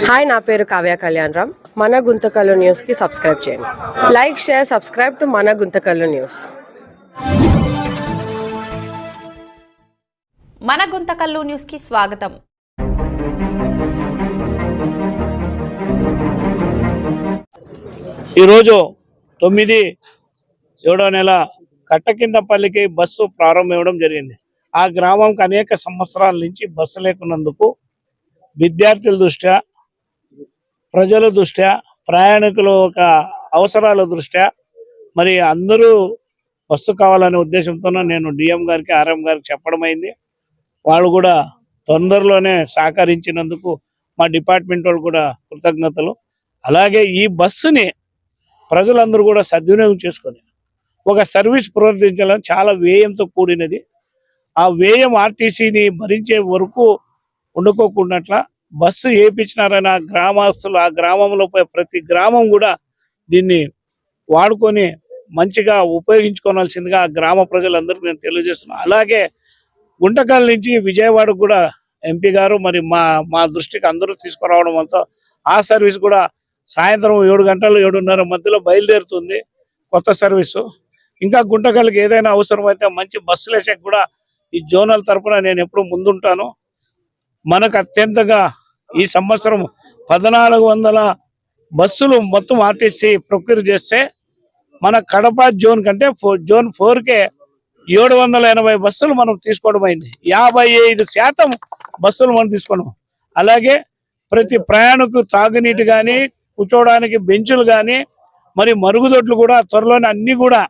Hi, నా పేరు కావ్య కళ్యాణ్ రామ్. మన గుంతకల్లు న్యూస్కి సబ్స్క్రైబ్ చేయండి. లైక్, షేర్, సబ్స్క్రైబ్ టు మన గుంతకల్లు న్యూస్. మన గుంతకల్లు న్యూస్కి స్వాగతం. ఈరోజు 9/7 నెల కట్టకిందపల్లికి బస్సు ప్రారంభం ఇవ్వడం జరిగింది. ఆ గ్రామంకి అనేక సంవత్సరాల నుంచి బస్సు లేకున్నందుకు విద్యార్థుల దృష్ట్యా, ప్రజల దృష్ట్యా, ప్రయాణికుల అవసరాల దృష్ట్యా మరి అందరూ బస్సు కావాలనే ఉద్దేశంతో నేను డిఎం గారికి, ఆర్ఎం గారికి చెప్పడం అయింది. వాళ్ళు కూడా తొందరలోనే సహకరించినందుకు మా డిపార్ట్మెంట్ వాళ్ళు కూడా కృతజ్ఞతలు. అలాగే ఈ బస్సుని ప్రజలందరూ కూడా సద్వినియోగం చేసుకొని ఒక సర్వీస్ ప్రవర్తించాలని చాలా వ్యయంతో కూడినది. ఆ వ్యయం ఆర్టీసీని భరించే వరకు ఉండుకోకుండా బస్సు వేయించినారని ఆ గ్రామస్తులు, ఆ గ్రామంలో ప్రతి గ్రామం కూడా దీన్ని వాడుకొని మంచిగా ఉపయోగించుకోవాల్సిందిగా ఆ గ్రామ ప్రజలందరికీ నేను తెలియజేస్తున్నాను. అలాగే గుంటకల్ నుంచి విజయవాడకు కూడా ఎంపీ గారు మరి మా దృష్టికి అందరూ తీసుకురావడం వల్ల ఆ సర్వీస్ కూడా సాయంత్రం 7 గంటలు 7:30 మధ్యలో బయలుదేరుతుంది కొత్త సర్వీసు. ఇంకా గుంటకల్కి ఏదైనా అవసరమైతే మంచి బస్సులు వేసే కూడా ఈ జోనల్ తరఫున నేను ఎప్పుడు ముందుంటాను. మనకు అత్యంతగా ఈ సంవత్సరం 1400 బస్సులు మొత్తం ఆర్టీసీ ప్రొక్యూర్ చేస్తే మన కడప జోన్ కంటే జోన్ 4కే 780 బస్సులు మనం తీసుకోవడం అయింది. 55% బస్సులు మనం తీసుకోవడం. అలాగే ప్రతి ప్రయాణికు తాగునీటి కానీ, కూర్చోవడానికి బెంచులు కానీ, మరి మరుగుదొడ్లు కూడా త్వరలోనే అన్ని కూడా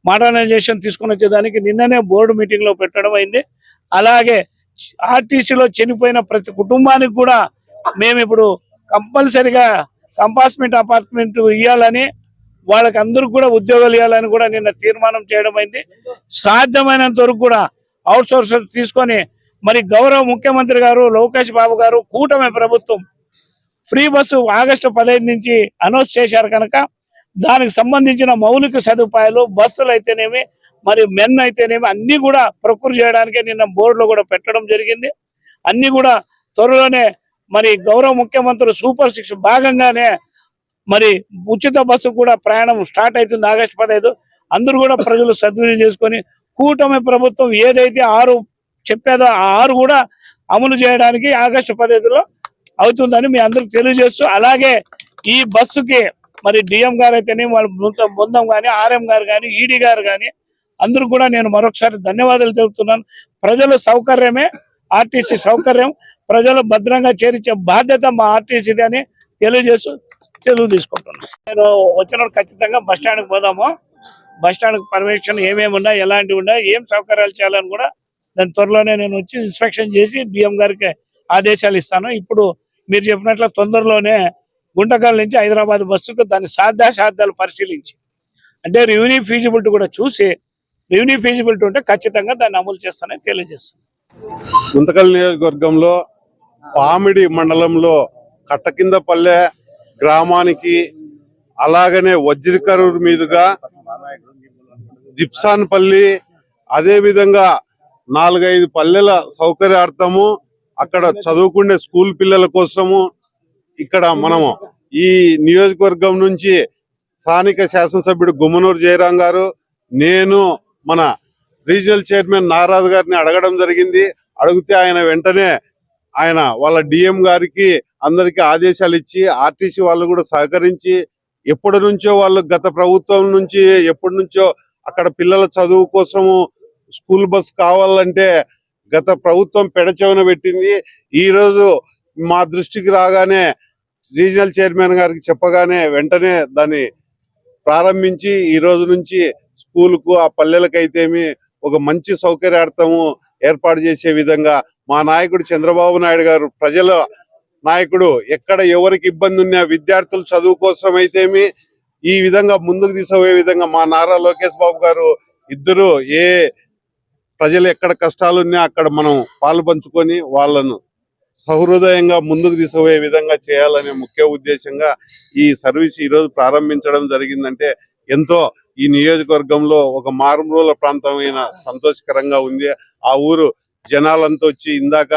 మోడర్నైజేషన్ తీసుకుని వచ్చేదానికి నిన్ననే బోర్డు మీటింగ్లో పెట్టడం అయింది. అలాగే ఆర్టీసీలో చనిపోయిన ప్రతి కుటుంబానికి కూడా మేము ఇప్పుడు కంపల్సరిగా కంపార్ట్మెంట్ అపార్ట్మెంట్ ఇవ్వాలని, వాళ్ళకి అందరికి కూడా ఉద్యోగాలు ఇవ్వాలని కూడా నిన్న తీర్మానం చేయడం అయింది. సాధ్యమైనంత వరకు కూడా అవుట్ సోర్స్ తీసుకొని మరి గౌరవ ముఖ్యమంత్రి గారు లోకేష్ బాబు గారు, కూటమి ప్రభుత్వం ఫ్రీ బస్సు ఆగస్టు 15 నుంచి అనౌన్స్ చేశారు కనుక దానికి సంబంధించిన మౌలిక సదుపాయాలు, బస్సులు అయితేనేమి, మరి మెన్ అయితేనేమి అన్ని కూడా ప్రొక్యూర్ చేయడానికి నిన్న బోర్డులో కూడా పెట్టడం జరిగింది. అన్ని కూడా త్వరలోనే మరి గౌరవ ముఖ్యమంత్రి సూపర్ 6 భాగంగానే మరి ఉచిత బస్సు కూడా ప్రయాణం స్టార్ట్ అవుతుంది ఆగస్టు 15. అందరూ కూడా ప్రజలు సద్వినియోగం చేసుకొని కూటమి ప్రభుత్వం ఏదైతే 6 చెప్పేదో ఆ 6 కూడా అమలు చేయడానికి ఆగస్టు 15లో అవుతుందని మీ అందరికి తెలియజేస్తూ, అలాగే ఈ బస్సుకి మరి డిఎం గారు అయితేనే, వాళ్ళ బృందం కానీ, ఆర్ఎం గారు కానీ, ఈడీ గారు కానీ అందరూ కూడా నేను మరొకసారి ధన్యవాదాలు తెలుపుతున్నాను. ప్రజల సౌకర్యమే ఆర్టీసీ సౌకర్యం. ప్రజలు భద్రంగా చేర్చే బాధ్యత మా ఆర్టీసీది అని తెలియజేస్తూ తెలుగు తీసుకుంటున్నాను. నేను వచ్చినప్పుడు ఖచ్చితంగా బస్టాండ్కి పోదాము. బస్టాండ్కి పర్మిషన్ ఏమేమి ఉన్నాయి, ఎలాంటివి ఉన్నాయి, ఏం సౌకర్యాలు చేయాలని కూడా దాని త్వరలోనే నేను వచ్చి ఇన్స్పెక్షన్ చేసి డిఎం గారికి ఆదేశాలు ఇస్తాను. ఇప్పుడు మీరు చెప్పినట్లు తొందరలోనే గుంటకల్ నుంచి హైదరాబాద్ బస్సుకు దాని సాధ్యాసాధ్యాలు పరిశీలించి, అంటే రెవెన్యూ ఫీజిబిలిటీ కూడా చూసి, రెవెన్యూ ఫీజిబిలిటీ ఉంటే ఖచ్చితంగా దాన్ని అమలు చేస్తానని తెలియజేస్తాను. గుంతకల్ నియోజకవర్గంలో పామిడి మండలంలో కట్టకిందపల్లె గ్రామానికి, అలాగనే వజ్రికరూరు మీదుగా దిప్సాన్పల్లి, అదేవిధంగా 4-5 పల్లెల సౌకర్యార్థము, అక్కడ చదువుకునే స్కూల్ పిల్లల కోసము ఇక్కడ మనము ఈ నియోజకవర్గం నుంచి స్థానిక శాసనసభ్యుడు గుమ్మనూరు జయరాం గారు, నేను మన రీజనల్ చైర్మన్ నారాజు గారిని అడగడం జరిగింది. అడిగితే ఆయన వెంటనే వాళ్ళ డిఎం గారికి అందరికీ ఆదేశాలు ఇచ్చి, ఆర్టీసీ వాళ్ళు కూడా సహకరించి, ఎప్పటి నుంచో వాళ్ళు గత ప్రభుత్వం నుంచి ఎప్పటి నుంచో అక్కడ పిల్లల చదువు కోసము స్కూల్ బస్ కావాలంటే గత ప్రభుత్వం పెడచెవిన పెట్టింది. ఈ రోజు మా దృష్టికి రాగానే రీజనల్ చైర్మన్ గారికి చెప్పగానే వెంటనే దాన్ని ప్రారంభించి ఈ రోజు నుంచి స్కూల్కు, ఆ పల్లెలకైతేమి ఒక మంచి సౌకర్యార్థము ఏర్పాటు చేసే విధంగా మా నాయకుడు చంద్రబాబు నాయుడు గారు, ప్రజల నాయకుడు, ఎక్కడ ఎవరికి ఇబ్బంది ఉన్నా విద్యార్థుల చదువు కోసం అయితేమి ఈ విధంగా ముందుకు తీసుకుపోయే విధంగా మా నారా లోకేష్ బాబు గారు ఇద్దరు ఏ ప్రజలు ఎక్కడ కష్టాలున్నా అక్కడ మనం పాలు పంచుకొని వాళ్ళను సహృదయంగా ముందుకు తీసుకుపోయే విధంగా చేయాలనే ముఖ్య ఉద్దేశంగా ఈ సర్వీస్ ఈరోజు ప్రారంభించడం జరిగిందంటే ఎంతో ఈ నియోజకవర్గంలో ఒక మారుమూల ప్రాంతమైన సంతోషకరంగా ఉంది. ఆ ఊరు జనాలంతా వచ్చి ఇందాక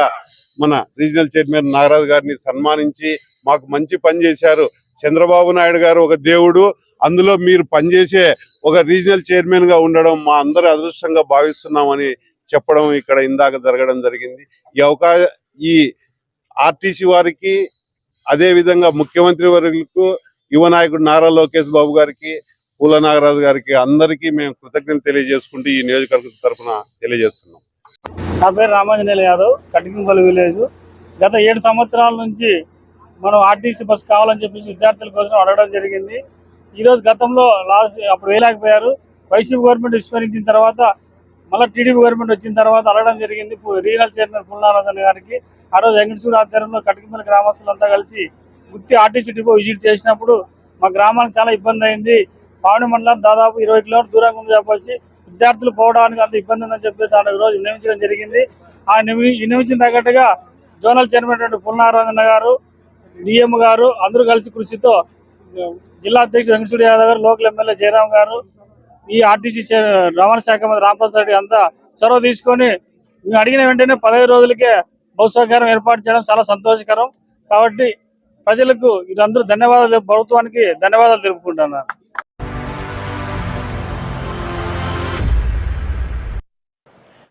మన రీజనల్ చైర్మన్ నాగరాజు గారిని సన్మానించి మాకు మంచి పని చేశారు. చంద్రబాబు నాయుడు గారు ఒక దేవుడు, అందులో మీరు పనిచేసే ఒక రీజనల్ చైర్మన్ గా ఉండడం మా అందరి అదృష్టంగా భావిస్తున్నామని చెప్పడం ఇక్కడ ఇందాక జరగడం జరిగింది. ఈ ఆర్టీసీ వారికి, అదే విధంగా ముఖ్యమంత్రి వర్యులకు, యువ నాయకుడు నారా లోకేష్ బాబు గారికి, పూల నాగరాజు గారికి అందరికీ మేము కృతజ్ఞతలు తెలియజేసుకుంటూ ఈ నియోజకవర్గం తరఫున తెలియజేస్తున్నాం. నా పేరు రామాంజనేయులు యాదవ్, కటికింపల్లి విలేజ్. గత 7 సంవత్సరాల నుంచి మనం ఆర్టీసీ బస్ కావాలని చెప్పేసి విద్యార్థుల కోసం అడగడం జరిగింది. ఈరోజు గతంలో అప్పుడు వేయలేకపోయారు. వైసీపీ గవర్నమెంట్ విస్మరించిన తర్వాత మళ్ళీ టీడీపీ గవర్నమెంట్ వచ్చిన తర్వాత అడగడం జరిగింది రీజనల్ చైర్మన్ పుల్లారాజన్ గారికి. ఆ రోజు వెంకటేశ్వర ఆధ్వర్యంలో కటికింపల్లి గ్రామస్తులంతా కలిసి గుత్తి ఆర్టీసీ డిపో విజిట్ చేసినప్పుడు మా గ్రామానికి చాలా ఇబ్బంది అయింది. పావని మండలం దాదాపు 20 కిలోమీటర్ల దూరంగా ఉంది చెప్పొచ్చి విద్యార్థులు పోవడానికి అంత ఇబ్బంది ఉందని చెప్పేసి ఆ రోజు విన్నవించడం జరిగింది. ఆ విన్నవించిన తగ్గట్టుగా జోనల్ చైర్మన్ పుల్లారాజన్ గారు, డిఎం గారు అందరూ కలిసి కృషితో జిల్లా అధ్యక్షుడు వెంకటేశ్వర యాదవ్ గారు, లోకల్ ఎమ్మెల్యే జయరాం గారు, ఈ ఆర్టీసీ రవాణా శాఖ మంత్రి రాంప్రసాద్ రెడ్డి అంతా చొరవ తీసుకొని మేము అడిగిన వెంటనే 15 రోజులకే బస్సు సౌకర్యం ఏర్పాటు చేయడం చాలా సంతోషకరం. కాబట్టి ప్రజలకు ఇదందరూ ధన్యవాదాలు, ప్రభుత్వానికి ధన్యవాదాలు తెలుపుకుంటున్నారు.